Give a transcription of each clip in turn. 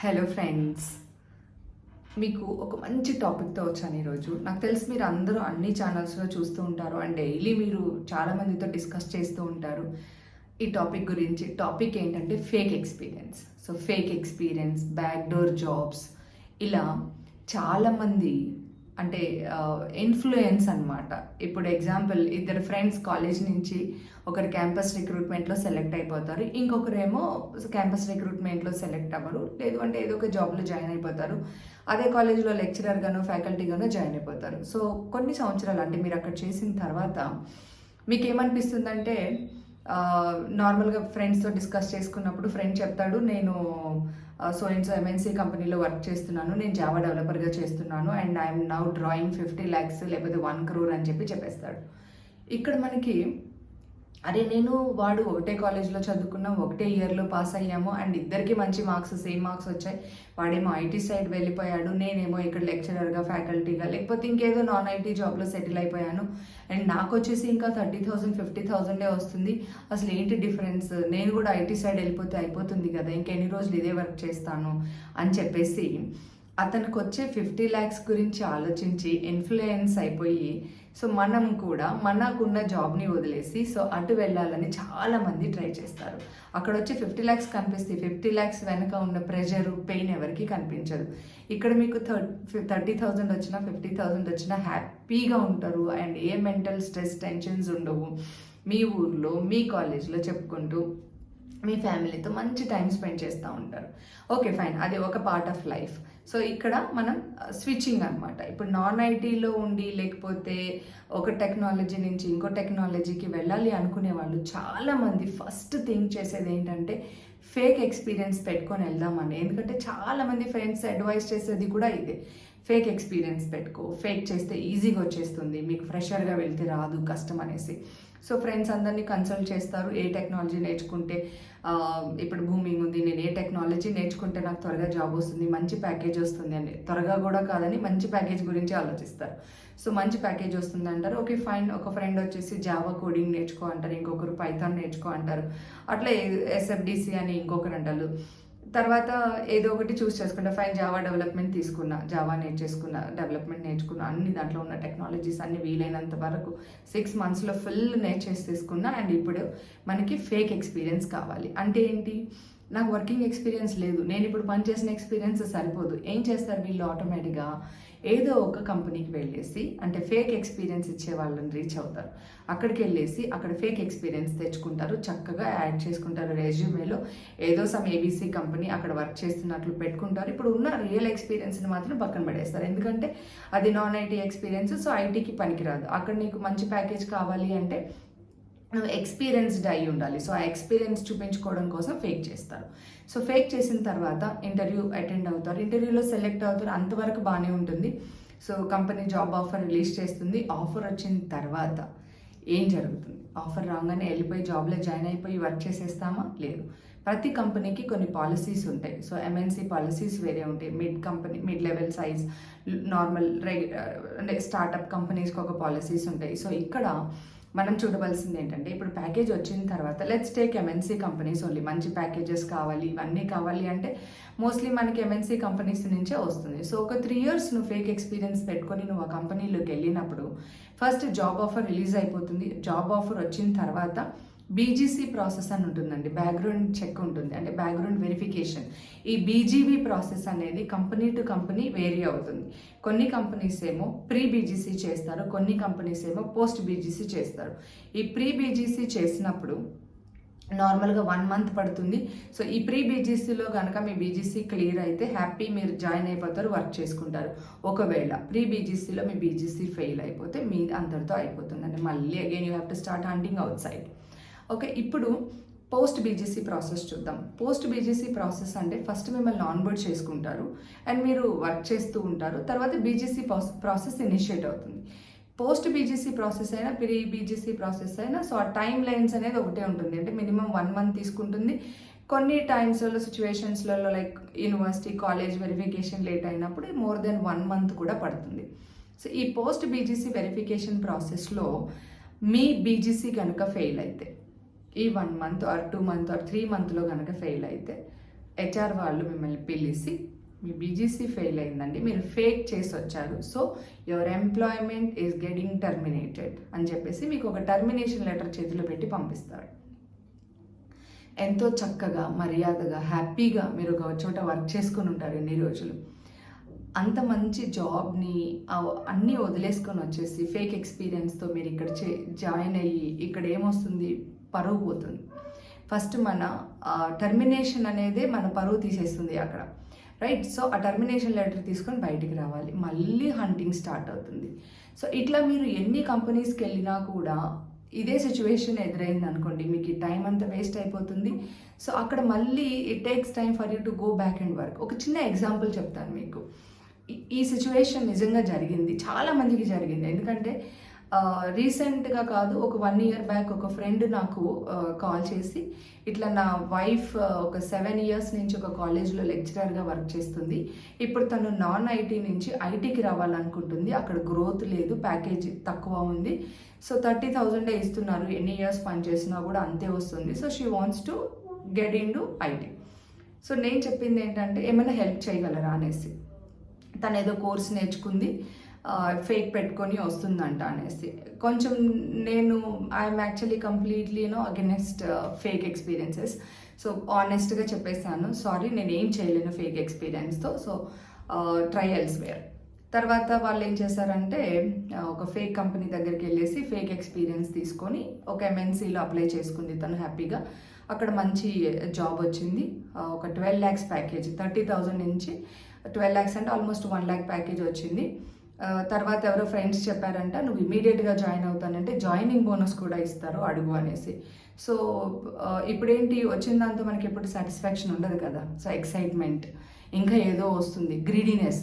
Hello friends, మీకు ఒక మంచి టాపిక్తో వచ్చాను ఈరోజు. నాకు తెలిసి మీరు అందరూ అన్ని ఛానల్స్లో చూస్తూ ఉంటారు అండ్ డైలీ మీరు చాలామందితో డిస్కస్ చేస్తూ ఉంటారు ఈ టాపిక్ గురించి. టాపిక్ ఏంటంటే fake experience. So fake experience, backdoor jobs, ఇలా చాలామంది అంటే ఇన్ఫ్లుయెన్స్ అనమాట. ఇప్పుడు ఎగ్జాంపుల్, ఇద్దరు ఫ్రెండ్స్ కాలేజ్ నుంచి ఒకరు క్యాంపస్ రిక్రూట్మెంట్లో సెలెక్ట్ అయిపోతారు, ఇంకొకరేమో క్యాంపస్ రిక్రూట్మెంట్లో సెలెక్ట్ అవ్వరు, లేదు అంటే ఏదో ఒక జాబ్లో జాయిన్ అయిపోతారు. అదే కాలేజ్లో లెక్చరర్గానో ఫ్యాకల్టీగానో జాయిన్ అయిపోతారు. సో కొన్ని సంవత్సరాలు అంటే మీరు అక్కడ చేసిన తర్వాత మీకు ఏమనిపిస్తుందంటే, నార్మల్గా ఫ్రెండ్స్తో డిస్కస్ చేసుకున్నప్పుడు ఫ్రెండ్ చెప్తాడు, నేను సో ఎంఎన్సీ కంపెనీలో వర్క్ చేస్తున్నాను, నేను జావా డెవలపర్గా చేస్తున్నాను and I'm now drawing 50 lakhs లేకపోతే 1 crore అని చెప్పేస్తాడు. ఇక్కడ మనకి అరే నేను వాడు ఒకటే కాలేజ్లో చదువుకున్నాం, ఒకటే ఇయర్లో పాస్ అయ్యాము అండ్ ఇద్దరికి మంచి మార్క్స్, సేమ్ మార్క్స్ వచ్చాయి. వాడేమో ఐటీ సైడ్ వెళ్ళిపోయాడు, నేనేమో ఇక్కడ లెక్చరర్గా ఫ్యాకల్టీగా లేకపోతే ఇంకేదో నాన్ ఐటీ జాబ్లో సెటిల్ అయిపోయాను అండ్ నాకు వచ్చేసి ఇంకా 30,000 50,000 వస్తుంది. అసలు ఏంటి డిఫరెన్స్, నేను కూడా ఐటీ సైడ్ వెళ్ళిపోతే అయిపోతుంది కదా, ఇంకెన్ని రోజులు ఇదే వర్క్ చేస్తాను అని చెప్పేసి అతనికి వచ్చే 50 lakhs గురించి ఆలోచించి ఇన్ఫ్లుయెన్స్ అయిపోయి, సో మనం కూడా మనకున్న జాబ్ని వదిలేసి సో అటు వెళ్ళాలని చాలామంది ట్రై చేస్తారు. అక్కడ వచ్చి 50 lakhs కనిపిస్తాయి, 50 lakhs వెనక ఉన్న ప్రెషరు, పెయిన్ ఎవరికి కనిపించదు. ఇక్కడ మీకు 30,000 వచ్చినా 50,000 వచ్చినా హ్యాపీగా ఉంటారు and A mental stress, tensions ఉండవు. మీ ఊర్లో, మీ కాలేజ్లో చెప్పుకుంటూ మీ ఫ్యామిలీతో మంచి టైం స్పెండ్ చేస్తూ ఉంటారు. ఓకే ఫైన్, అది ఒక పార్ట్ ఆఫ్ లైఫ్. సో ఇక్కడ మనం స్విచ్చింగ్ అనమాట. ఇప్పుడు నాన్ ఐటీలో ఉండి లేకపోతే ఒక టెక్నాలజీ నుంచి ఇంకో టెక్నాలజీకి వెళ్ళాలి అనుకునే వాళ్ళు చాలామంది ఫస్ట్ థింక్ చేసేది ఏంటంటే ఫేక్ ఎక్స్పీరియన్స్ పెట్టుకొని వెళ్దామని. ఎందుకంటే చాలామంది ఫ్రెండ్స్ అడ్వైస్ చేసేది కూడా ఇదే, ఫేక్ ఎక్స్పీరియన్స్ పెట్టుకో, ఫేక్ చేస్తే ఈజీగా వచ్చేస్తుంది, మీకు ఫ్రెషర్గా వెళ్తే రాదు, కష్టం అనేసి. సో ఫ్రెండ్స్ అందరినీ కన్సల్ట్ చేస్తారు, ఏ టెక్నాలజీ నేర్చుకుంటే ఇప్పుడు బూమింగ్ ఉంది, నేను ఏ టెక్నాలజీ నేర్చుకుంటే నాకు త్వరగా జాబ్ వస్తుంది, మంచి ప్యాకేజ్ వస్తుంది అని. త్వరగా కూడా కాదని మంచి ప్యాకేజ్ గురించి ఆలోచిస్తారు. సో మంచి ప్యాకేజ్ వస్తుంది అంటారు, ఓకే ఫైన్. ఒక ఫ్రెండ్ వచ్చేసి జావా కోడింగ్ నేర్చుకో అంటారు, ఇంకొకరు పైథాన్ నేర్చుకో అంటారు, అట్లా ఎస్ఎఫ్డిసి అని ఇంకొకరు అంటారు. తర్వాత ఏదో ఒకటి చూస్ చేసుకుంటా, ఫైన్ జావా డెవలప్మెంట్ తీసుకున్నా, జావా నేర్చేసుకున్నా, డెవలప్మెంట్ నేర్చుకున్నా, అన్ని దాంట్లో ఉన్న టెక్నాలజీస్ అన్ని వీలైనంత వరకు 6 monthsలో ఫుల్ నేర్చేసి తీసుకున్నా అండ్ ఇప్పుడు మనకి ఫేక్ ఎక్స్పీరియన్స్ కావాలి. అంటే ఏంటి, నాకు వర్కింగ్ ఎక్స్పీరియన్స్ లేదు, నేను ఇప్పుడు పనిచేసిన ఎక్స్పీరియన్స్ సరిపోదు. ఏం చేస్తారు వీళ్ళు, ఆటోమేటిక్గా ఏదో ఒక కంపెనీకి వెళ్ళేసి, అంటే ఫేక్ ఎక్స్పీరియన్స్ ఇచ్చే వాళ్ళని రీచ్ అవుతారు. అక్కడికి వెళ్ళేసి అక్కడ ఫేక్ ఎక్స్పీరియన్స్ తెచ్చుకుంటారు, చక్కగా యాడ్ చేసుకుంటారు రెజ్యూమేలో. ఏదో సమ్ ఏబీసీ కంపెనీ అక్కడ వర్క్ చేస్తున్నట్లు పెట్టుకుంటారు. ఇప్పుడు ఉన్న రియల్ ఎక్స్పీరియన్స్ని మాత్రం పక్కన పడేస్తారు, ఎందుకంటే అది నాన్ ఐటీ ఎక్స్పీరియన్స్, సో ఐటీకి పనికిరాదు. అక్కడ నీకు మంచి ప్యాకేజ్ కావాలి అంటే నువ్వు ఎక్స్పీరియన్స్డ్ అయి ఉండాలి. సో ఆ ఎక్స్పీరియన్స్ చూపించుకోవడం కోసం ఫేక్ చేస్తారు. సో ఫేక్ చేసిన తర్వాత ఇంటర్వ్యూ అటెండ్ అవుతారు, ఇంటర్వ్యూలో సెలెక్ట్ అవుతారు, అంతవరకు బాగానే ఉంటుంది. So company job offer release చేస్తుంది. ఆఫర్ వచ్చిన తర్వాత ఏం జరుగుతుంది, ఆఫర్ రాగానే వెళ్ళిపోయి జాబ్లో జాయిన్ అయిపోయి వర్క్ చేసేస్తామా? లేదు. ప్రతి కంపెనీకి కొన్ని పాలసీస్ ఉంటాయి. సో ఎంఎన్సీ పాలసీస్ వేరే ఉంటాయి, మిడ్ లెవెల్ సైజ్, నార్మల్ అంటే స్టార్టప్ కంపెనీస్కి ఒక పాలసీస్ ఉంటాయి. సో ఇక్కడ మనం చూడవలసింది ఏంటంటే, ఇప్పుడు ప్యాకేజ్ వచ్చిన తర్వాత let's take MNC companies only. మంచి ప్యాకేజెస్ కావాలి, ఇవన్నీ కావాలి అంటే మోస్ట్లీ మనకి ఎంఎన్సీ కంపెనీస్ నుంచే వస్తుంది. సో ఒక 3 years నువ్వు ఫేక్ ఎక్స్పీరియన్స్ పెట్టుకొని నువ్వు ఆ కంపెనీలోకి వెళ్ళినప్పుడు ఫస్ట్ జాబ్ ఆఫర్ రిలీజ్ అయిపోతుంది. జాబ్ ఆఫర్ వచ్చిన తర్వాత బీజీసీ ప్రాసెస్ అని ఉంటుందండి, బ్యాక్గ్రౌండ్ చెక్ ఉంటుంది, అంటే బ్యాక్గ్రౌండ్ వెరిఫికేషన్. ఈ బీజీవీ ప్రాసెస్ అనేది కంపెనీ టు కంపెనీ వేరీ అవుతుంది. కొన్ని కంపెనీస్ ఏమో ప్రీ బీజీసీ చేస్తారు, కొన్ని కంపెనీస్ ఏమో పోస్ట్ బీజీసీ చేస్తారు. ఈ ప్రీ బీజీసీ చేసినప్పుడు నార్మల్గా 1 month పడుతుంది. సో ఈ ప్రీ బీజీసీలో కనుక మీ బీజీసీ క్లియర్ అయితే హ్యాపీ, మీరు జాయిన్ అయిపోతారు, వర్క్ చేసుకుంటారు. ఒకవేళ ప్రీ బీజీసీలో మీ బీజీసీ ఫెయిల్ అయిపోతే మీ అందరితో అయిపోతుందండి, మళ్ళీ again you have to start hunting outside. Okay, ఇప్పుడు పోస్ట్ బీజీసీ ప్రాసెస్ చూద్దాం. పోస్ట్ బీజీసీ ప్రాసెస్ అంటే ఫస్ట్ మిమ్మల్ని ఆన్బోర్డ్ చేసుకుంటారు అండ్ మీరు వర్క్ చేస్తూ ఉంటారు, తర్వాత బీజీసీ ప్రాసెస్ ఇనిషియేట్ అవుతుంది. పోస్ట్ బీజీసీ ప్రాసెస్ అయినా ప్రీ బీజీసీ ప్రాసెస్ అయినా సో ఆ టైం లైన్స్ అనేది ఒకటే ఉంటుంది, అంటే మినిమం 1 month తీసుకుంటుంది. కొన్ని టైమ్స్లలో సిచ్యువేషన్స్లలో like university, college verification late అయినప్పుడు మోర్ దెన్ 1 month కూడా పడుతుంది. సో ఈ పోస్ట్ బీజీసీ వెరిఫికేషన్ ప్రాసెస్లో మీ బీజీసీ కనుక ఫెయిల్ అయితే, ఈ 1 month ఆర్ 2 month ఆర్ 3 monthలో కనుక ఫెయిల్ అయితే హెచ్ఆర్ వాళ్ళు మిమ్మల్ని పిలిచి మీ బీజీసీ ఫెయిల్ అయిందండి, మీరు ఫేక్ చేసి వచ్చారు, so your employment is getting terminated అని చెప్పేసి మీకు ఒక టర్మినేషన్ లెటర్ చేతిలో పెట్టి పంపిస్తారు. ఎంతో చక్కగా మర్యాదగా హ్యాపీగా మీరు ఒక చోట వర్క్ చేసుకుని ఉంటారు ఎన్ని రోజులు. అంత మంచి జాబ్ని అన్నీ వదిలేసుకొని వచ్చేసి ఫేక్ ఎక్స్పీరియన్స్తో మీరు ఇక్కడ జాయిన్ అయ్యి ఇక్కడ ఏమొస్తుంది, పరువు పోతుంది. ఫస్ట్ మన టర్మినేషన్ అనేదే మన పరువు తీసేస్తుంది అక్కడ, రైట్? సో ఆ టర్మినేషన్ లెటర్ తీసుకొని బయటికి రావాలి, మళ్ళీ హంటింగ్ స్టార్ట్ అవుతుంది. సో ఇట్లా మీరు ఎన్ని కంపెనీస్కి వెళ్ళినా కూడా ఇదే సిచ్యువేషన్ ఎదురైంది అనుకోండి, మీకు ఈ టైం అంతా వేస్ట్ అయిపోతుంది. సో అక్కడ మళ్ళీ it takes time for you to go back and work. ఒక చిన్న ఎగ్జాంపుల్ చెప్తాను మీకు. ఈ సిచ్యువేషన్ నిజంగా జరిగింది, చాలా మందికి జరిగింది. ఎందుకంటే రీసెంట్గా కాదు, ఒక 1 year బ్యాక్ ఒక ఫ్రెండ్ నాకు కాల్ చేసి, ఇట్లా నా వైఫ్ ఒక 7 years నుంచి ఒక కాలేజ్లో లెక్చరర్గా వర్క్ చేస్తుంది, ఇప్పుడు తను నాన్ ఐటీ నుంచి ఐటీకి రావాలనుకుంటుంది, అక్కడ గ్రోత్ లేదు, ప్యాకేజ్ తక్కువ ఉంది, సో 30,000 ఇస్తున్నారు, ఎన్ని ఇయర్స్ పని చేసినా కూడా అంతే వస్తుంది, so she wants to get in to IT. So నేను చెప్పింది ఏంటంటే ఏమైనా హెల్ప్ చేయగలరా అనేసి. తను ఏదో కోర్స్ నేర్చుకుంది, ఫేక్ పెట్టుకొని వస్తుందంట అనేసి. కొంచెం నేను I'm actually completely against fake experiences. So ఆనెస్ట్గా చెప్పేసాను, సారీ నేను ఏం చేయలేను ఫేక్ ఎక్స్పీరియన్స్తో, సో ట్రై ఎల్స్వేర్. తర్వాత వాళ్ళు ఏం చేశారంటే ఒక ఫేక్ కంపెనీ దగ్గరికి వెళ్ళేసి ఫేక్ ఎక్స్పీరియన్స్ తీసుకొని ఒక ఎంఎన్సీలో అప్లై చేసుకుంది తను హ్యాపీగా. అక్కడ మంచి జాబ్ వచ్చింది, ఒక 12 lakhs ప్యాకేజ్, 30,000 నుంచి 12 lakhs అంటే ఆల్మోస్ట్ 1 lakh ప్యాకేజ్ వచ్చింది. తర్వాత ఎవరో ఫ్రెండ్స్ చెప్పారంట, నువ్వు ఇమీడియట్గా జాయిన్ అవుతానంటే జాయినింగ్ బోనస్ కూడా ఇస్తారు అడుగు అనేసి. సో ఇప్పుడేంటి, వచ్చిన దాంతో మనకి ఎప్పుడు సాటిస్ఫాక్షన్ ఉండదు కదా, సో ఎక్సైట్మెంట్, ఇంకా ఏదో వస్తుంది, గ్రీడీనెస్.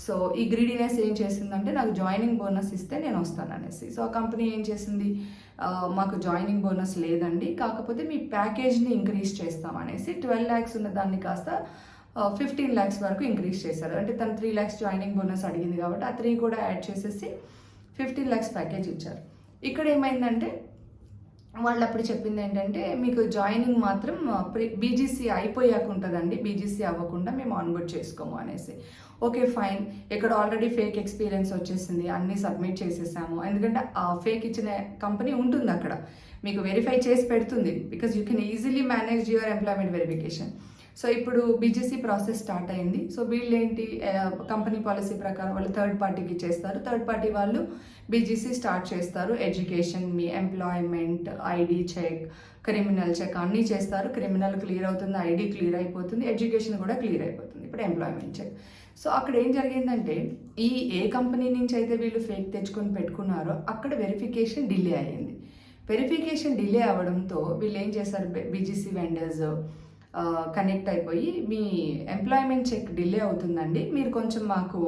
సో ఈ గ్రీడీనెస్ ఏం చేసిందంటే నాకు జాయినింగ్ బోనస్ ఇస్తే నేను వస్తాను అనేసి. సో ఆ కంపెనీ ఏం చేసింది, మాకు జాయినింగ్ బోనస్ లేదండి, కాకపోతే మీ ప్యాకేజ్ని ఇంక్రీజ్ చేస్తాం అనేసి 12 lakhs ఉన్న దాన్ని కాస్త 15 lakhs వరకు ఇంక్రీజ్ చేశారు. అంటే తను 3 lakhs జాయినింగ్ బోనస్ అడిగింది కాబట్టి ఆ 3 కూడా యాడ్ చేసేసి 15 lakhs ప్యాకేజ్ ఇచ్చారు. ఇక్కడ ఏమైందంటే వాళ్ళు అప్పుడు చెప్పింది ఏంటంటే మీకు జాయినింగ్ మాత్రం బీజీసీ అయిపోయాక ఉంటుందండి, బీజీసీ అవ్వకుండా మేము ఆన్బోర్డ్ చేసుకోము అనేసి. ఓకే ఫైన్, ఇక్కడ ఆల్రెడీ ఫేక్ ఎక్స్పీరియన్స్ వచ్చేసింది, అన్నీ సబ్మిట్ చేసేసాము, ఎందుకంటే ఆ ఫేక్ ఇచ్చిన కంపెనీ ఉంటుంది అక్కడ, మీకు వెరిఫై చేసి పెడుతుంది, because you can easily manage your employment verification. So ఇప్పుడు బీజీసీ ప్రాసెస్ స్టార్ట్ అయింది. సో వీళ్ళు ఏంటి, కంపెనీ పాలసీ ప్రకారం వాళ్ళు థర్డ్ పార్టీకి ఇచ్చేస్తారు, థర్డ్ పార్టీ వాళ్ళు బీజీసీ స్టార్ట్ చేస్తారు. ఎడ్యుకేషన్, మీ employment, ID check, criminal check అన్నీ చేస్తారు. క్రిమినల్ క్లియర్ అవుతుంది, ఐడి క్లియర్ అయిపోతుంది, ఎడ్యుకేషన్ కూడా క్లియర్ అయిపోతుంది, ఇప్పుడు ఎంప్లాయ్మెంట్ చెక్. సో అక్కడ ఏం జరిగిందంటే ఏ కంపెనీ నుంచి అయితే వీళ్ళు ఫేక్ తెచ్చుకొని పెట్టుకున్నారో అక్కడ వెరిఫికేషన్ డిలే అయ్యింది. వెరిఫికేషన్ డిలే అవ్వడంతో వీళ్ళు ఏం చేశారు, బీజీసీ వెండర్స్ కనెక్ట్ అయిపోయి మీ ఎంప్లాయ్మెంట్ చెక్ డిలే అవుతుందండి, మీరు కొంచెం మాకు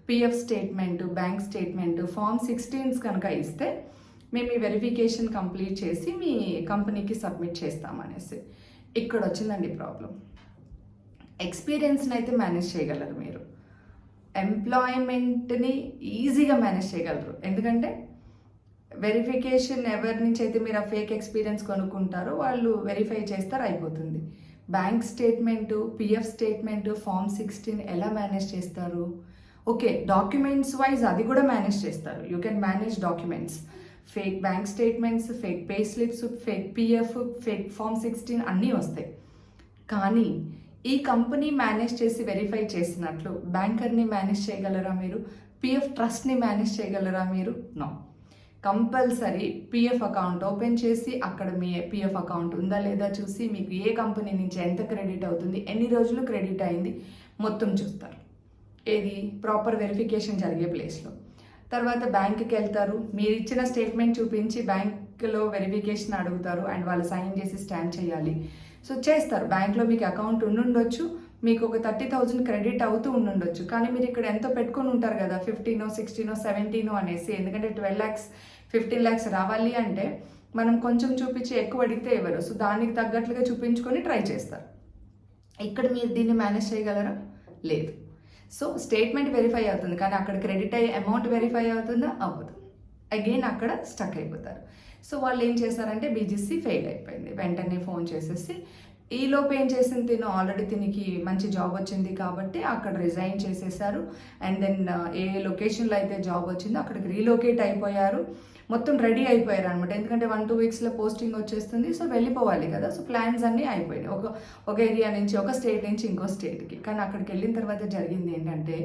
PF statement, bank statement, Form 16 కనుక ఇస్తే మేము ఈ వెరిఫికేషన్ కంప్లీట్ చేసి మీ కంపెనీకి సబ్మిట్ చేస్తామనేసి. ఇక్కడ వచ్చిందండి ప్రాబ్లం. ఎక్స్పీరియన్స్ని అయితే మేనేజ్ చేయగలరు మీరు, ఎంప్లాయ్మెంట్ని ఈజీగా మేనేజ్ చేయగలరు, ఎందుకంటే వెరిఫికేషన్ ఎవరి నుంచి అయితే మీరు ఆ ఫేక్ ఎక్స్పీరియన్స్ కొనుక్కుంటారో వాళ్ళు వెరిఫై చేస్తారు, అయిపోతుంది. Bank statement, PF statement, Form 16 ఎలా మేనేజ్ చేస్తారు? ఓకే, డాక్యుమెంట్స్ వైజ్ అది కూడా మేనేజ్ చేస్తారు, you can manage documents, fake bank statements, fake pay slips, fake PF, fake Form 16 అన్నీ వస్తాయి. కానీ ఈ కంపెనీ మేనేజ్ చేసి వెరిఫై చేసినట్లు బ్యాంకర్ని మేనేజ్ చేయగలరా మీరు? పిఎఫ్ ట్రస్ట్ని మేనేజ్ చేయగలరా మీరు? No. Compulsory PF account open చేసి అక్కడ మీ పిఎఫ్ అకౌంట్ ఉందా లేదా చూసి మీకు ఏ కంపెనీ నుంచి ఎంత క్రెడిట్ అవుతుంది, ఎన్ని రోజులు క్రెడిట్ అయింది మొత్తం చూస్తారు, ఏది ప్రాపర్ వెరిఫికేషన్ జరిగే ప్లేస్లో. తర్వాత బ్యాంక్కి వెళ్తారు, మీరు ఇచ్చిన స్టేట్మెంట్ చూపించి బ్యాంక్లో వెరిఫికేషన్ అడుగుతారు అండ్ వాళ్ళు సైన్ చేసి స్టాంప్ చేయాలి. సో చేస్తారు, బ్యాంక్లో మీకు అకౌంట్ ఉండుండొచ్చు, మీకు ఒక 30,000 క్రెడిట్ అవుతూ ఉండుండొచ్చు, కానీ మీరు ఇక్కడ ఎంతో పెట్టుకొని ఉంటారు కదా, 15, 16, 17 అనేసి, ఎందుకంటే 12 lakhs 15 lakhs రావాలి అంటే మనం కొంచెం చూపించి ఎక్కువ అడిగితే ఎవరు, సో దానికి తగ్గట్లుగా చూపించుకొని ట్రై చేస్తారు. ఇక్కడ మీరు దీన్ని మేనేజ్ చేయగలరా? లేదు. సో స్టేట్మెంట్ వెరిఫై అవుతుంది కానీ అక్కడ క్రెడిట్ అయ్యే అమౌంట్ వెరిఫై అవుతుందా? అవ్వదు. అగైన్ అక్కడ స్టక్ అయిపోతారు. సో వాళ్ళు ఏం చేశారంటే బీజీసీ ఫెయిల్ అయిపోయింది, వెంటనే ఫోన్ చేసేసి ఈలోపు ఏం చేసింది, తిను ఆల్రెడీ తినికి మంచి జాబ్ వచ్చింది కాబట్టి అక్కడ రిజైన్ చేసేసారు. అండ్ దెన్ ఏ లొకేషన్లో అయితే జాబ్ వచ్చిందో అక్కడికి రీలొకేట్ అయిపోయారు. మొత్తం రెడీ అయిపోయారు అనమాట. ఎందుకంటే 1-2 వీక్స్లో పోస్టింగ్ వచ్చేస్తుంది, సో వెళ్ళిపోవాలి కదా. సో ప్లాన్స్ అన్నీ అయిపోయినాయి, ఒక ఏరియా నుంచి, ఒక స్టేట్ నుంచి ఇంకో స్టేట్కి. కానీ అక్కడికి వెళ్ళిన తర్వాత జరిగింది ఏంటంటే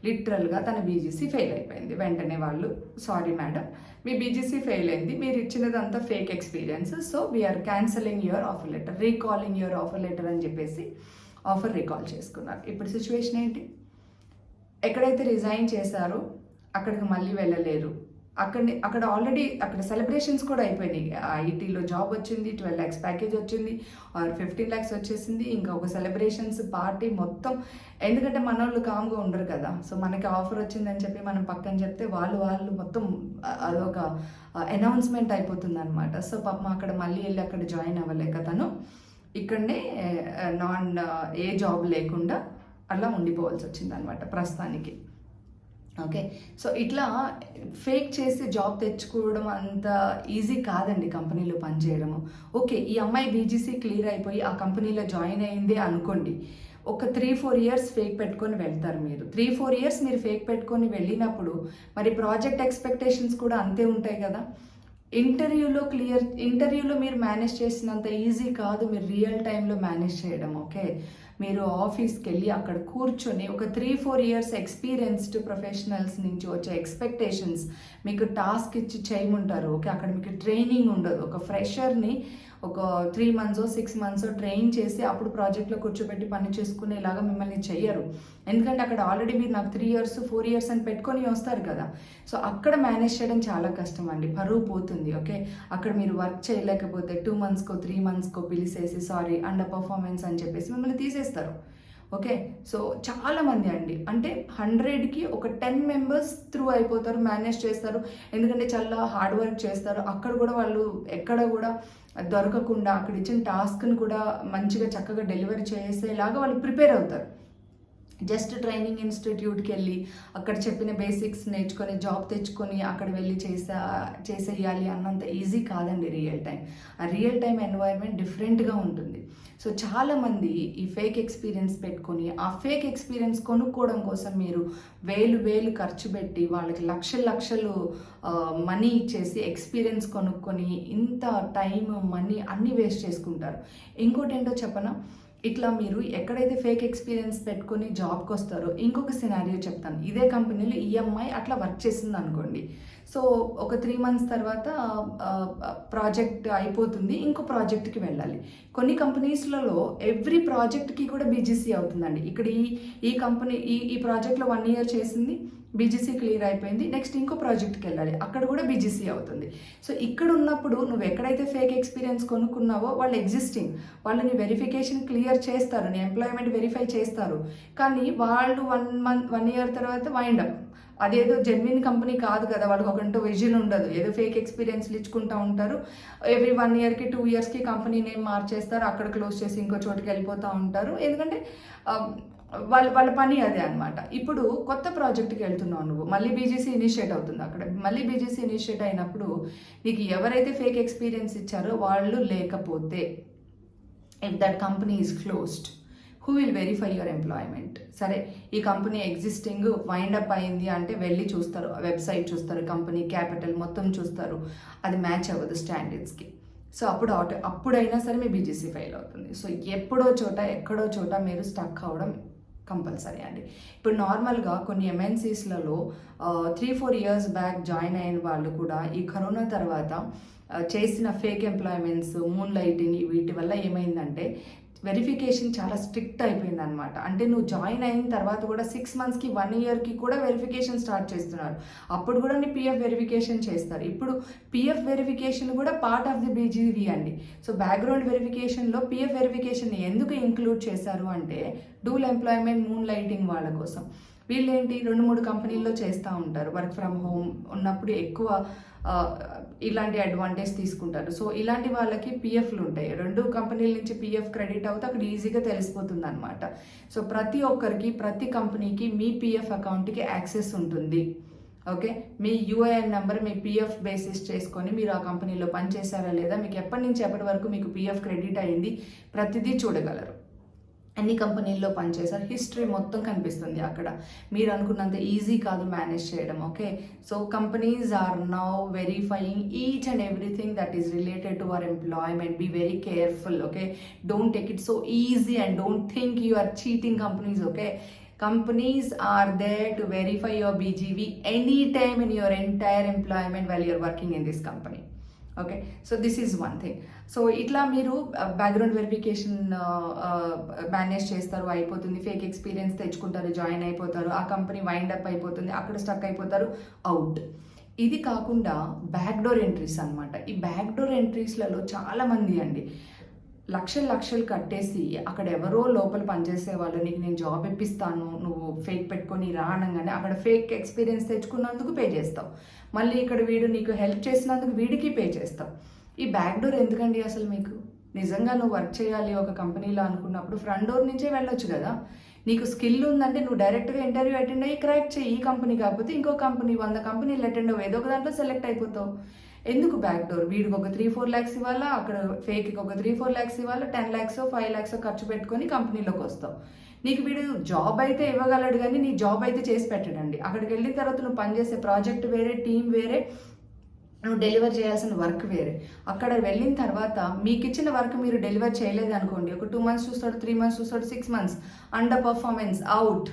లిటరల్గా తన బీజీసీ ఫెయిల్ అయిపోయింది. వెంటనే వాళ్ళు, సారీ మేడం, మీ బీజీసీ ఫెయిల్ అయింది, మీరు ఇచ్చినదంతా fake experience, so we are cancelling your offer letter, recalling your offer letter అని చెప్పేసి ఆఫర్ రీకాల్ చేసుకున్నారు. ఇప్పుడు సిచ్యువేషన్ ఏంటి, ఎక్కడైతే రిజైన్ చేశారో అక్కడికి మళ్ళీ వెళ్ళలేరు. అక్కడ ఆల్రెడీ అక్కడ సెలబ్రేషన్స్ కూడా అయిపోయినాయి. ఐటీలో జాబ్ వచ్చింది, 12 lakhs ప్యాకేజ్ వచ్చింది, ఆర్ 15 lakhs వచ్చేసింది. ఇంకా ఒక సెలబ్రేషన్స్ పార్టీ మొత్తం. ఎందుకంటే మన వాళ్ళు కామ్గా ఉండరు కదా. సో మనకి ఆఫర్ వచ్చిందని చెప్పి మనం పక్కన చెప్తే వాళ్ళు మొత్తం అదొక అనౌన్స్మెంట్ అయిపోతుంది అనమాట. సో పాపం అక్కడ మళ్ళీ వెళ్ళి అక్కడ జాయిన్ అవ్వలేక తను ఇక్కడనే ఏ జాబ్ లేకుండా అలా ఉండిపోవాల్సి వచ్చింది అనమాట ప్రస్తుతానికి. ఓకే, సో ఇట్లా ఫేక్ చేసి జాబ్ తెచ్చుకోవడం అంత ఈజీ కాదండి కంపెనీలో పనిచేయడము. ఓకే, ఈ అమ్మాయి బీజీసీ క్లియర్ అయిపోయి ఆ కంపెనీలో జాయిన్ అయింది అనుకోండి, ఒక 3-4 years ఫేక్ పెట్టుకొని వెళ్తారు మీరు. 3-4 years మీరు ఫేక్ పెట్టుకొని మరి ప్రాజెక్ట్ ఎక్స్పెక్టేషన్స్ కూడా అంతే ఉంటాయి కదా. ఇంటర్వ్యూలో మీరు మేనేజ్ చేసినంత ఈజీ కాదు మీరు రియల్ టైంలో మేనేజ్ చేయడం. ఓకే, మీరు ఆఫీస్కి వెళ్ళి అక్కడ కూర్చొని ఒక 3-4 years ఎక్స్పీరియన్స్డ్ ప్రొఫెషనల్స్ నుంచి వచ్చే ఎక్స్పెక్టేషన్స్ మీకు టాస్క్ ఇచ్చి చేయమంటారు. ఓకే, అక్కడ మీకు ట్రైనింగ్ ఉండదు. ఒక ఫ్రెషర్ని ఒక 3 months 6 months ట్రైన్ చేసి అప్పుడు ప్రాజెక్ట్లో కూర్చోబెట్టి పని చేసుకునేలాగా మిమ్మల్ని చెయ్యరు. ఎందుకంటే అక్కడ ఆల్రెడీ మీరు నాకు 3 years 4 years అని పెట్టుకొని వస్తారు కదా. సో అక్కడ మేనేజ్ చేయడం చాలా కష్టం అండి, పరువు పోతుంది. ఓకే, అక్కడ మీరు వర్క్ చేయలేకపోతే 2 monthsకో 3 monthsకో పిలిచేసి సారీ అండర్ పర్ఫార్మెన్స్ అని చెప్పేసి మిమ్మల్ని తీసేస్తారు. ఓకే, సో చాలామంది అండి, అంటే 100కి ఒక 10 members త్రూ అయిపోతారు, మేనేజ్ చేస్తారు. ఎందుకంటే చాలా హార్డ్ వర్క్ చేస్తారు. అక్కడ కూడా వాళ్ళు ఎక్కడ కూడా దొరకకుండా అక్కడ ఇచ్చిన టాస్క్ని కూడా మంచిగా చక్కగా డెలివరీ చేసేలాగా వాళ్ళు ప్రిపేర్ అవుతారు. జస్ట్ ట్రైనింగ్ ఇన్స్టిట్యూట్కి వెళ్ళి అక్కడ చెప్పిన బేసిక్స్ నేర్చుకొని జాబ్ తెచ్చుకొని అక్కడ వెళ్ళి చేసేయాలి అన్నంత ఈజీ కాదండి రియల్ టైం. ఆ రియల్ టైం ఎన్వైర్న్మెంట్ డిఫరెంట్గా ఉంటుంది. సో చాలామంది ఈ ఫేక్ ఎక్స్పీరియన్స్ పెట్టుకొని ఆ ఫేక్ ఎక్స్పీరియన్స్ కొనుక్కోవడం కోసం మీరు వేలు ఖర్చు పెట్టి వాళ్ళకి లక్షలు మనీ ఇచ్చేసి ఎక్స్పీరియన్స్ కొనుక్కొని ఇంత టైం మనీ అన్నీ వేస్ట్ చేసుకుంటారు. ఇంకోటి ఏంటో చెప్పనా, ఇట్లా మీరు ఎక్కడైతే ఫేక్ ఎక్స్పీరియన్స్ పెట్టుకొని జాబ్కి వస్తారో, ఇంకొక సినారియో చెప్తాను. ఇదే కంపెనీలో ఈఎంఐ అట్లా వర్క్ చేసింది అనుకోండి. సో ఒక 3 months తర్వాత ప్రాజెక్ట్ అయిపోతుంది, ఇంకో ప్రాజెక్ట్కి వెళ్ళాలి. కొన్ని కంపెనీస్లలో ఎవ్రీ ప్రాజెక్ట్కి కూడా బీజీసీ అవుతుందండి. ఇక్కడ ఈ కంపెనీ ఈ ప్రాజెక్ట్లో 1 year చేసింది, బీజీసీ క్లియర్ అయిపోయింది, నెక్స్ట్ ఇంకో ప్రాజెక్ట్కి వెళ్ళాలి, అక్కడ కూడా బీజీసీ అవుతుంది. సో ఇక్కడ ఉన్నప్పుడు నువ్వు ఎక్కడైతే ఫేక్ ఎక్స్పీరియన్స్ కొనుక్కున్నావో వాళ్ళు ఎగ్జిస్టింగ్, వాళ్ళని వెరిఫికేషన్ క్లియర్ చేస్తారు, నీ ఎంప్లాయ్మెంట్ వెరిఫై చేస్తారు. కానీ వాళ్ళు 1 year తర్వాత వైండ్ అప్. అదేదో జెన్యున్ కంపెనీ కాదు కదా, వాళ్ళకి ఒకంటూ విజన్ ఉండదు, ఏదో ఫేక్ ఎక్స్పీరియన్స్లు ఇచ్చుకుంటూ ఉంటారు. ఎవ్రీ 1 yearకి 2 yearsకి కంపెనీ నేమ్ మార్చేస్తారు, అక్కడ క్లోజ్ చేసి ఇంకో చోటుకి వెళ్ళిపోతూ ఉంటారు. ఎందుకంటే వాళ్ళ పని అదే అనమాట. ఇప్పుడు కొత్త ప్రాజెక్ట్కి వెళ్తున్నావు నువ్వు, మళ్ళీ బీజీసీ ఇనిషియేట్ అవుతుంది. అక్కడ మళ్ళీ బీజీసీ ఇనిషియేట్ అయినప్పుడు నీకు ఎవరైతే ఫేక్ ఎక్స్పీరియన్స్ ఇచ్చారో వాళ్ళు లేకపోతే, if that company is closed, who will verify your employment? సరే, ఈ కంపెనీ ఎగ్జిస్టింగ్ వైండప్ అయింది అంటే వెళ్ళి చూస్తారు, వెబ్సైట్ చూస్తారు, కంపెనీ క్యాపిటల్ మొత్తం చూస్తారు, అది మ్యాచ్ అవ్వదు స్టాండర్డ్స్కి. సో అప్పుడైనా సరే మీ బీజీసీ ఫెయిల్ అవుతుంది. సో ఎక్కడో చోట మీరు స్టక్ అవ్వడం కంపల్సరీ అండి. ఇప్పుడు నార్మల్గా కొన్ని ఎంఎన్సీస్లలో 3-4 years బ్యాక్ జాయిన్ అయిన వాళ్ళు కూడా ఈ కరోనా తర్వాత చేసిన ఫేక్ ఎంప్లాయ్మెంట్స్, మూన్ లైటింగ్, వీటి వల్ల ఏమైందంటే వెరిఫికేషన్ చాలా స్ట్రిక్ట్ అయిపోయింది అనమాట. అంటే నువ్వు జాయిన్ అయిన తర్వాత కూడా 6 monthsకి 1 yearకి కూడా వెరిఫికేషన్ స్టార్ట్ చేస్తున్నారు. అప్పుడు కూడా నీ పిఎఫ్ వెరిఫికేషన్ చేస్తారు. ఇప్పుడు పిఎఫ్ వెరిఫికేషన్ కూడా పార్ట్ ఆఫ్ ది బీజీవీ అండి. సో బ్యాక్గ్రౌండ్ వెరిఫికేషన్లో పిఎఫ్ వెరిఫికేషన్ ఎందుకు ఇంక్లూడ్ చేశారు అంటే డూల్ ఎంప్లాయ్మెంట్, మూన్ లైటింగ్ వాళ్ళ కోసం. వీళ్ళేంటి 2-3 కంపెనీల్లో చేస్తూ ఉంటారు, వర్క్ ఫ్రమ్ హోమ్ ఉన్నప్పుడు ఎక్కువ ఇలాంటి అడ్వాంటేజ్ తీసుకుంటారు. సో ఇలాంటి వాళ్ళకి పిఎఫ్లు ఉంటాయి, 2 కంపెనీల నుంచి పిఎఫ్ క్రెడిట్ అవుతే అక్కడ ఈజీగా తెలిసిపోతుంది అనమాట. సో ప్రతి ఒక్కరికి, ప్రతి కంపెనీకి మీ పిఎఫ్ అకౌంట్కి యాక్సెస్ ఉంటుంది. ఓకే, మీ యూఏఎన్ నెంబర్, మీ పిఎఫ్ బేసిస్ చేసుకొని మీరు ఆ కంపెనీలో పనిచేశారా లేదా, మీకు ఎప్పటి నుంచి ఎప్పటి వరకు మీకు పిఎఫ్ క్రెడిట్ అయింది, ప్రతిదీ చూడగలరు. అన్ని కంపెనీల్లో పనిచేశారు, హిస్టరీ మొత్తం కనిపిస్తుంది అక్కడ. మీరు అనుకున్నంత ఈజీ కాదు మేనేజ్ చేయడం. Okay, so companies are now verifying each and everything that is related to our employment. Be very careful. Okay, don't take it so easy and don't think you are cheating companies. Okay, companies are there to verify your BGV anytime in your entire employment while you're working in this company. Okay, so this is one thing. So ఇట్లా మీరు background verification manage చేస్తారు, అయిపోతుంది. Fake experience తెచ్చుకుంటారు, join అయిపోతారు, ఆ company wind up అయిపోతుంది, అక్కడ stuck అయిపోతారు, అవుట్. ఇది కాకుండా బ్యాక్డోర్ ఎంట్రీస్ అనమాట. ఈ బ్యాక్డోర్ ఎంట్రీస్లలో చాలామంది అండి లక్షలు కట్టేసి అక్కడ ఎవరో లోపల పనిచేసే వాళ్ళు, నీకు నేను జాబ్ ఇప్పిస్తాను, నువ్వు ఫేక్ పెట్టుకొని రా అనగానే అక్కడ ఫేక్ ఎక్స్పీరియన్స్ తెచ్చుకున్నందుకు పే చేస్తావు, మళ్ళీ ఇక్కడ వీడు నీకు హెల్ప్ చేసినందుకు వీడికి పే చేస్తావు. ఈ బ్యాక్ డోర్ ఎందుకండి అసలు? మీకు నిజంగా నువ్వు వర్క్ చేయాలి ఒక కంపెనీలో అనుకున్నప్పుడు ఫ్రంట్ డోర్ నుంచే వెళ్ళొచ్చు కదా. నీకు స్కిల్ ఉందంటే నువ్వు డైరెక్ట్గా ఇంటర్వ్యూ అటెండ్ అయ్యి క్రాక్ చేయి. ఈ కంపెనీ కాకపోతే ఇంకో కంపెనీ, 100 కంపెనీలు అటెండ్ అవ్వు, ఏదో ఒక దాంట్లో సెలెక్ట్ అయిపోతావు. ఎందుకు బ్యాక్ డోర్? వీడికి ఒక 3-4 lakhs ఇవ్వాలా, అక్కడ ఫేక్కి ఒక 3-4 lakhs ఇవ్వాలా, 10 lakhs 5 lakhs ఖర్చు పెట్టుకొని కంపెనీలోకి వస్తావు. నీకు వీడు జాబ్ అయితే ఇవ్వగలడు కానీ నీ జాబ్ అయితే చేసి పెట్టడండి. అక్కడికి వెళ్ళిన తర్వాత నువ్వు పనిచేసే ప్రాజెక్ట్ వేరే, టీం వేరే, నువ్వు డెలివర్ చేయాల్సిన వర్క్ వేరే. అక్కడ వెళ్ళిన తర్వాత మీకు ఇచ్చిన వర్క్ మీరు డెలివర్ చేయలేదు అనుకోండి, ఒక 2 months చూస్తాడు, 3 months చూస్తాడు, 6 months under performance, out.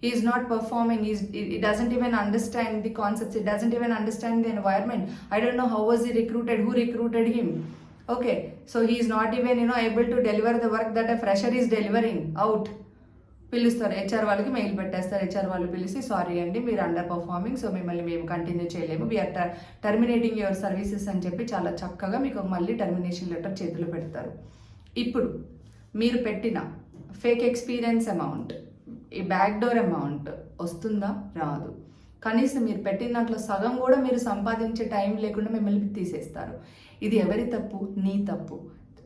He is not performing. He doesn't even understand the concepts. He doesn't even understand the environment. I don't know how was he recruited, who recruited him. Okay, so he is not even able to deliver the work that a fresher is delivering. Out. పిలుస్తారు, HR వాళ్ళకి mail పెట్టేస్తారు. HR వాళ్ళు పిలిచి, sorry అండి మీరు under performing, so మిమ్మల్ని మేము continue చేయలేము, వీఆర్ టర్మినేటింగ్ యువర్ సర్వీసెస్ అని చెప్పి చాలా చక్కగా మీకు మళ్ళీ టర్మినేషన్ లెటర్ చేతిలో పెడతారు. ఇప్పుడు మీరు పెట్టిన ఫేక్ ఎక్స్పీరియన్స్ అమౌంట్, ఈ బ్యాక్ డోర్ అమౌంట్ వస్తుందా? రాదు. కనీసం మీరు పెట్టిన దాంట్లో సగం కూడా మీరు సంపాదించే టైం లేకుండా మిమ్మల్ని తీసేస్తారు. ఇది ఎవరి తప్పు? నీ తప్పు.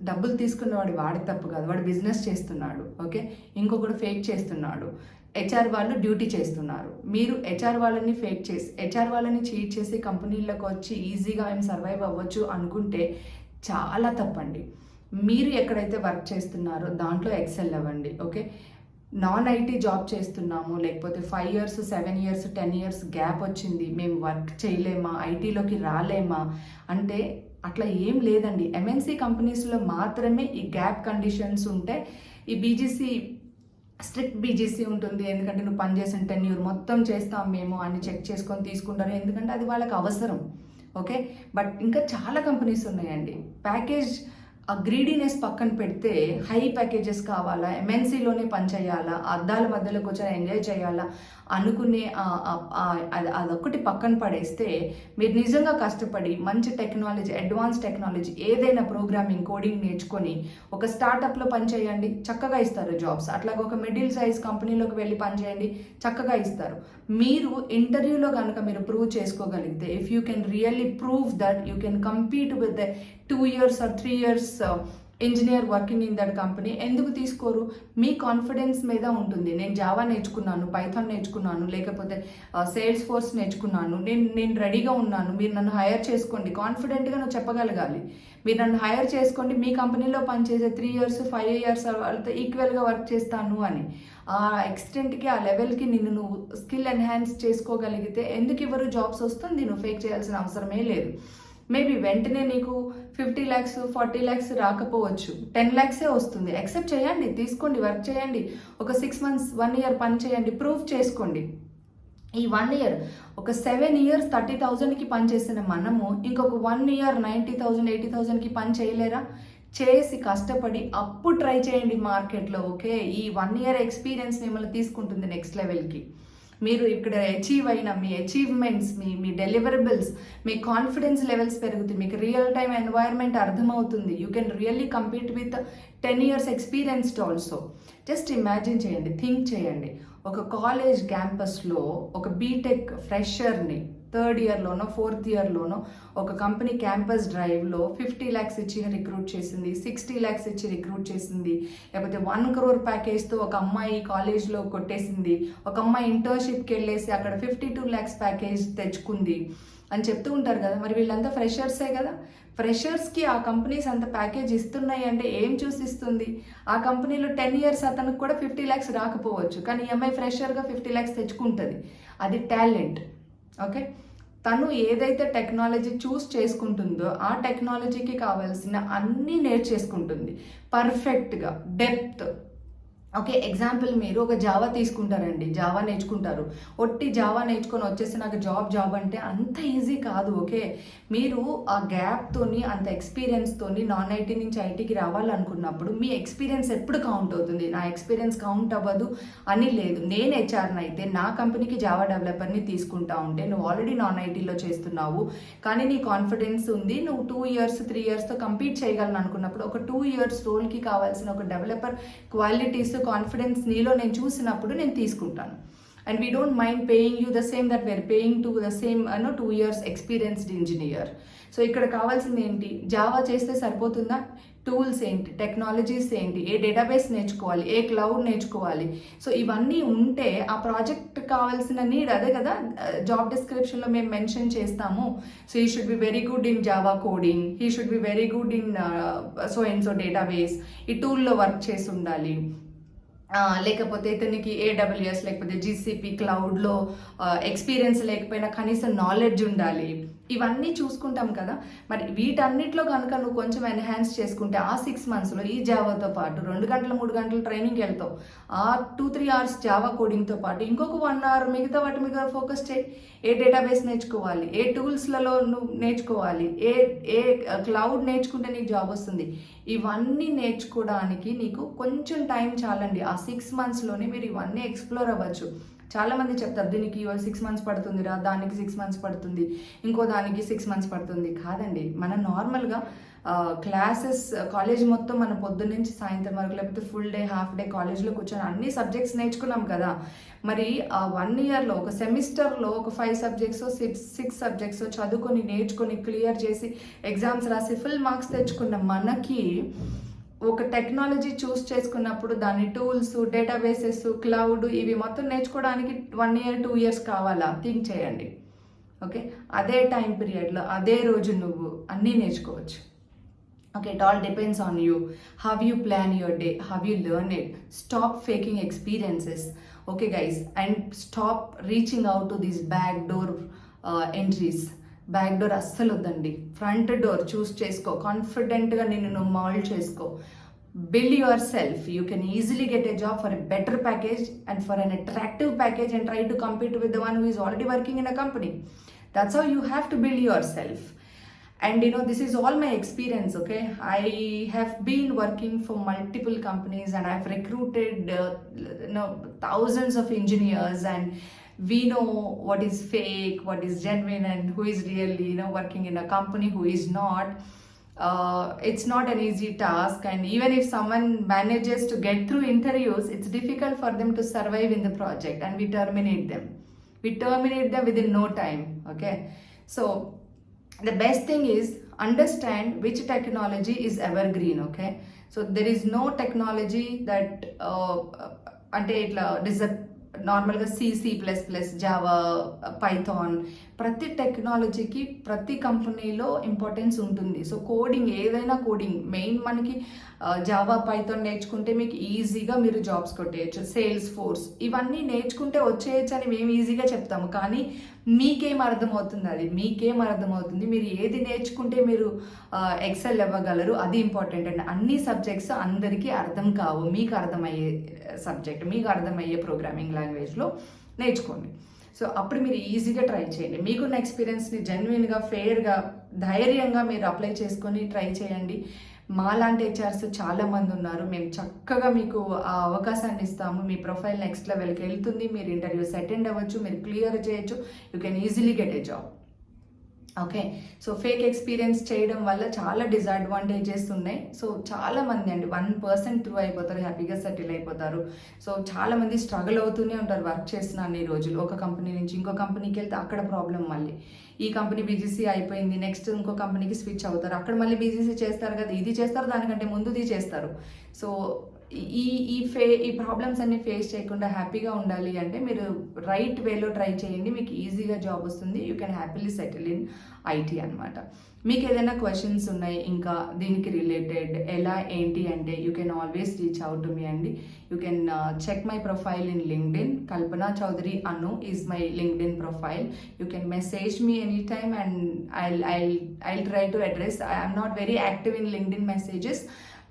డబ్బులు తీసుకున్నవాడు వాడి తప్పు కాదు, వాడు బిజినెస్ చేస్తున్నాడు. ఓకే, ఇంకొకడు ఫేక్ చేస్తున్నాడు, హెచ్ఆర్ వాళ్ళు డ్యూటీ చేస్తున్నారు. మీరు హెచ్ఆర్ వాళ్ళని ఫేక్ చేసి, హెచ్ఆర్ వాళ్ళని చీట్ చేసి కంపెనీలకు వచ్చి ఈజీగా మేము సర్వైవ్ అవ్వచ్చు అనుకుంటే చాలా తప్పండి. మీరు ఎక్కడైతే వర్క్ చేస్తున్నారో దాంట్లో ఎక్సెల్ అవ్వండి. ఓకే, నాన్ ఐటీ జాబ్ చేస్తున్నాము, లేకపోతే 5 years 7 years 10 years గ్యాప్ వచ్చింది, మేము వర్క్ చేయలేమా, ఐటీలోకి రాలేమా అంటే అట్లా ఏం లేదండి. ఎంఎన్సీ కంపెనీస్లో మాత్రమే ఈ గ్యాప్ కండిషన్స్ ఉంటే, ఈ బీజీసీ స్ట్రిక్ట్ బీజీసీ ఉంటుంది. ఎందుకంటే నువ్వు పనిచేసిన టెన్యూర్ మొత్తం చేస్తాం మేము అని చెక్ చేసుకొని తీసుకుంటారు, ఎందుకంటే అది వాళ్ళకి అవసరం. ఓకే, బట్ ఇంకా చాలా కంపెనీస్ ఉన్నాయండి. ప్యాకేజ్ ఆ గ్రీడీనెస్ పక్కన పెడితే హై ప్యాకేజెస్ కావాలా, ఎంఎన్సీలోనే పని చేయాలా, అద్దాల మధ్యలో కూర్చొని ఎంజాయ్ చేయాలా అనుకునే అదొక్కటి పక్కన పడేస్తే, మీరు నిజంగా కష్టపడి మంచి టెక్నాలజీ, అడ్వాన్స్ టెక్నాలజీ ఏదైనా ప్రోగ్రామింగ్, కోడింగ్ నేర్చుకొని ఒక స్టార్టప్లో పని చేయండి, చక్కగా ఇస్తారు జాబ్స్. అట్లాగే ఒక మిడిల్ సైజ్ కంపెనీలోకి వెళ్ళి పని చేయండి, చక్కగా ఇస్తారు. మీరు ఇంటర్వ్యూలో కనుక మీరు ప్రూవ్ చేసుకోగలిగితే, if you can really prove that you can compete with the 2 years or 3 years engineer working in that company, ఎందుకు తీసుకోరు? మీ కాన్ఫిడెన్స్ మీద ఉంటుంది. నేను జావా నేర్చుకున్నాను, పైథాన్ నేర్చుకున్నాను, లేకపోతే సేల్స్ ఫోర్స్ నేర్చుకున్నాను, నేను రెడీగా ఉన్నాను, మీరు నన్ను హైర్ చేసుకోండి, కాన్ఫిడెంట్గా నువ్వు చెప్పగలగాలి. మీరు నన్ను హైర్ చేసుకోండి, మీ కంపెనీలో పనిచేసే 3 years 5 years వాళ్ళతో ఈక్వల్గా వర్క్ చేస్తాను అని. ఆ ఎక్స్టెంట్కి, ఆ లెవెల్కి నిన్ను నువ్వు స్కిల్ ఎన్హాన్స్ చేసుకోగలిగితే ఎందుకు ఇవ్వరు జాబ్స్? వస్తుంది, నువ్వు ఫేక్ చేయాల్సిన అవసరమే లేదు. మేబీ వెంటనే నీకు 50 lakhs 40 lakhs రాకపోవచ్చు, 10 lakhs వస్తుంది. యాక్సెప్ట్ చేయండి, తీసుకోండి, వర్క్ చేయండి, ఒక 6 months 1 year పని చేయండి, ప్రూవ్ చేసుకోండి. ఈ 1 year ఒక 7 years 30,000కి పని చేసిన మనము ఇంకొక 1 year 90,000 80,000కి పని చేయలేరా? చేసి కష్టపడి అప్పుడు ట్రై చేయండి మార్కెట్లో. ఓకే, ఈ 1 year ఎక్స్పీరియన్స్ మిమ్మల్ని తీసుకుంటుంది నెక్స్ట్ లెవెల్కి. మీరు ఇక్కడ అచీవ్ అయిన మీ అచీవ్మెంట్స్, మీ డెలివరబుల్స్, మీ కాన్ఫిడెన్స్ లెవెల్స్ పెరుగుతుంది, మీకు రియల్ టైమ్ ఎన్వైర్న్మెంట్ అర్థమవుతుంది. You can really compete with 10 years experienced also. Just imagine చేయండి, థింక్ చేయండి, ఒక కాలేజ్ క్యాంపస్లో ఒక బీటెక్ ఫ్రెషర్ని థర్డ్ ఇయర్లోనో 4th ఇయర్లోనో ఒక కంపెనీ క్యాంపస్ డ్రైవ్లో 50 lakhs ఇచ్చి రిక్రూట్ చేసింది, 60 lakhs ఇచ్చి రిక్రూట్ చేసింది, లేకపోతే 1 crore ప్యాకేజ్తో ఒక అమ్మాయి కాలేజ్లో కొట్టేసింది, ఒక అమ్మాయి ఇంటర్న్షిప్కి వెళ్ళేసి అక్కడ 52 lakhs ప్యాకేజ్ తెచ్చుకుంది అని చెప్తూ ఉంటారు కదా. మరి వీళ్ళంతా ఫ్రెషర్సే కదా. ఫ్రెషర్స్కి ఆ కంపెనీస్ అంత ప్యాకేజ్ ఇస్తున్నాయి అంటే ఏం చూసిస్తుంది? ఆ కంపెనీలో 10 years అతనికి కూడా 50 lakhs రాకపోవచ్చు, కానీ ఈ అమ్మాయి ఫ్రెషర్గా 50 lakhs తెచ్చుకుంటుంది. అది టాలెంట్. ఓకే, తను ఏదైతే టెక్నాలజీ చూస్ చేసుకుంటుందో ఆ టెక్నాలజీకి కావాల్సిన అన్నీ నేర్చేసుకుంటుంది పర్ఫెక్ట్గా, డెప్త్. ఓకే, ఎగ్జాంపుల్ మీరు ఒక జావా తీసుకుంటారండి, జావా నేర్చుకుంటారు. ఒట్టి జావా నేర్చుకొని వచ్చేసి నాకు జాబ్ అంటే అంత ఈజీ కాదు. ఓకే, మీరు ఆ గ్యాప్తోని, అంత ఎక్స్పీరియన్స్తోని నాన్ ఐటీ నుంచి ఐటీకి రావాలనుకున్నప్పుడు మీ ఎక్స్పీరియన్స్ ఎప్పుడు కౌంట్ అవుతుంది. నా ఎక్స్పీరియన్స్ కౌంట్ అవ్వదు అని లేదు. నేను హెచ్ఆర్ని అయితే నా కంపెనీకి జావా డెవలపర్ని తీసుకుంటా ఉంటే, నువ్వు ఆల్రెడీ నాన్ ఐటీలో చేస్తున్నావు కానీ నీ కాన్ఫిడెన్స్ ఉంది, నువ్వు 2 years 3 yearsతో కంపీట్ చేయగలను అనుకున్నప్పుడు, ఒక 2 years రోల్కి కావాల్సిన ఒక డెవలపర్ క్వాలిటీస్, కాన్ఫిడెన్స్ నీలో నేను చూసినప్పుడు నేను తీసుకుంటాను. And we don't mind paying you the same that we're paying to the same 2 years experienced engineer. సో ఇక్కడ కావాల్సింది ఏంటి? జావా చేస్తే సరిపోతుందా? టూల్స్ ఏంటి, టెక్నాలజీస్ ఏంటి, ఏ డేటాబేస్ నేర్చుకోవాలి, ఏ క్లౌడ్ నేర్చుకోవాలి. సో ఇవన్నీ ఉంటే ఆ ప్రాజెక్ట్ కావాల్సిన నీడ్ అదే కదా. జాబ్ డిస్క్రిప్షన్లో మేము మెన్షన్ చేస్తాము. సో ఈ should be very good in Java coding, he should be very good in so and so database, ఈ టూల్లో వర్క్ చేసి ఉండాలి, లేకపోతే ఇతనికి AWS లేకపోతే GCP క్లౌడ్లో ఎక్స్పీరియన్స్ లేకపోయినా కనీసం నాలెడ్జ్ ఉండాలి. ఇవన్నీ చూసుకుంటాం కదా. మరి వీటన్నిటిలో కనుక నువ్వు కొంచెం ఎన్హాన్స్ చేసుకుంటే ఆ 6 monthsలో ఈ జావాతో పాటు 2 గంటలు 3 గంటలు ట్రైనింగ్ వెళ్తావు. ఆ 2-3 hours జావా కోడింగ్తో పాటు ఇంకొక 1 hour మిగతా వాటి మీద ఫోకస్ చేయి. ఏ డేటాబేస్ నేర్చుకోవాలి, ఏ టూల్స్లలో నువ్వు నేర్చుకోవాలి, ఏ క్లౌడ్ నేర్చుకుంటే నీకు జాబ్ వస్తుంది. ఇవన్నీ నేర్చుకోవడానికి నీకు కొంచెం టైం చాలండి. ఆ 6 monthsలోనే మీరు ఇవన్నీ ఎక్స్ప్లోర్ అవ్వచ్చు. చాలామంది చెప్తారు దీనికి 6 months పడుతుందిరా, దానికి 6 months పడుతుంది, ఇంకో దానికి 6 months పడుతుంది. కాదండి, మనం నార్మల్గా క్లాసెస్ కాలేజ్ మొత్తం మన పొద్దున్న నుంచి సాయంత్రం వరకు లేకపోతే ఫుల్ డే హాఫ్ డే కాలేజ్లో కూర్చొని అన్ని సబ్జెక్ట్స్ నేర్చుకున్నాం కదా. మరి ఆ 1 yearలో ఒక సెమిస్టర్లో ఒక 5 subjects 6 subjects చదువుకొని నేర్చుకొని క్లియర్ చేసి ఎగ్జామ్స్ రాసి ఫుల్ మార్క్స్ తెచ్చుకున్న మనకి ఒక టెక్నాలజీ చూస్ చేసుకున్నప్పుడు దాని టూల్స్, డేటాబేసెస్, క్లౌడ్ ఇవి మొత్తం నేర్చుకోవడానికి 1 year 2 years కావాలా? థింక్ చేయండి. ఓకే, అదే టైం పీరియడ్లో అదే రోజు నువ్వు అన్నీ నేర్చుకోవచ్చు. Okay, it all depends on you. How you plan your day, how you learn it. Stop faking experiences. Okay guys, and stop reaching out to these backdoor entries. Back door అస్సలు వద్దండి. Front door చూస్ చేసుకో, కాన్ఫిడెంట్గా నిన్ను నువ్వు mould చేసుకో. Build your self. You can easily get a job for a better package and for an attractive package and try to compete with the one who is already working in a company. That's how you have to build yourself. And this is all my experience. Okay, I have been working for multiple companies and I've recruited thousands of engineers, and we know what is fake, what is genuine, and who is really working in a company, who is not. It's not an easy task, and even if someone manages to get through interviews, it's difficult for them to survive in the project, and we terminate them within no time. Okay, so the best thing is understand which technology is evergreen. Okay, so there is no technology that ante itla నార్మల్గా C++, Java, Python, ప్రతి టెక్నాలజీకి ప్రతి కంపెనీలో importance ఉంటుంది. So coding, ఏదైనా coding main మనకి Java, Python నేర్చుకుంటే మీకు ఈజీగా మీరు జాబ్స్ కొట్టేయచ్చు. సేల్స్ ఫోర్స్ ఇవన్నీ నేర్చుకుంటే వచ్చేయచ్చు అని మేము ఈజీగా చెప్తాము, కానీ మీకేం అర్థమవుతుంది, మీరు ఏది నేర్చుకుంటే మీరు ఎక్సెల్ అవ్వగలరు, అది ఇంపార్టెంట్ అండి. అన్ని సబ్జెక్ట్స్ అందరికీ అర్థం కావు. మీకు అర్థమయ్యే సబ్జెక్ట్, మీకు అర్థమయ్యే ప్రోగ్రామింగ్ లాంగ్వేజ్లో నేర్చుకోండి. సో అప్పుడు మీరు ఈజీగా ట్రై చేయండి. మీకున్న ఎక్స్పీరియన్స్ని జెన్యున్గా, ఫెయిర్గా, ధైర్యంగా మీరు అప్లై చేసుకొని ట్రై చేయండి. మాలాంటి హెచ్ఆర్స్ చాలామంది ఉన్నారు. మేము చక్కగా మీకు ఆ అవకాశాన్ని ఇస్తాము. మీ ప్రొఫైల్ నెక్స్ట్ లెవెల్కి వెళ్తుంది. మీరు ఇంటర్వ్యూస్ అటెండ్ అవ్వచ్చు, మీరు క్లియర్ చేయొచ్చు. You can easily get a job. Okay. So, fake experience చేయడం వల్ల చాలా డిసడ్వాంటేజెస్ ఉన్నాయి. సో, చాలామంది అండి 1% త్రూ అయిపోతారు. హ్యాపీగా సెటిల్ అయిపోతారు. సో, చాలామంది స్ట్రగుల్ అవుతూనే ఉంటారు వర్క్ చేసిన అన్ని రోజులు. ఒక కంపెనీ నుంచి ఇంకో కంపెనీకెళ్తే అక్కడ ప్రాబ్లమ్ మళ్ళీ. ఈ కంపెనీ బీజీసీ అయిపోయింది. నెక్స్ట్ ఇంకో కంపెనీకి స్విచ్ అవుతారు. అక్కడ మళ్ళీ బీజీసీ చేస్తారు కదా! ఇది చేస్తారు, దానికంటే ముందుది చేస్తారు. సో, ఈ ఈ ప్రాబ్లమ్స్ అన్ని ఫేస్ చేయకుండా హ్యాపీగా ఉండాలి అంటే మీరు రైట్ వేలో ట్రై చేయండి. మీకు ఈజీగా జాబ్ వస్తుంది. You can happily settle in IT అనమాట. మీకు ఏదైనా క్వెషన్స్ ఉన్నాయి ఇంకా దీనికి రిలేటెడ్ ఎలా ఏంటి అంటే you can always reach out to me అండి. You can check my profile in LinkedIn. Kalpana Chaudhary అను is my LinkedIn profile. You can message me any time and I'll try to address. I am not very active in LinkedIn messages,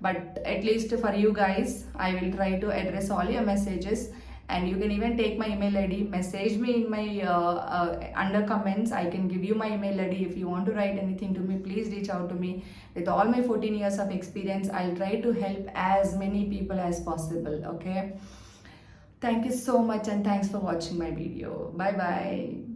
but at least for you guys I will try to address all your messages. And you can even take my email id, message me in my under comments. I can give you my email id. If you want to write anything to me, please reach out to me. With all my 14 years of experience, I'll try to help as many people as possible. Okay, thank you so much and thanks for watching my video. Bye bye.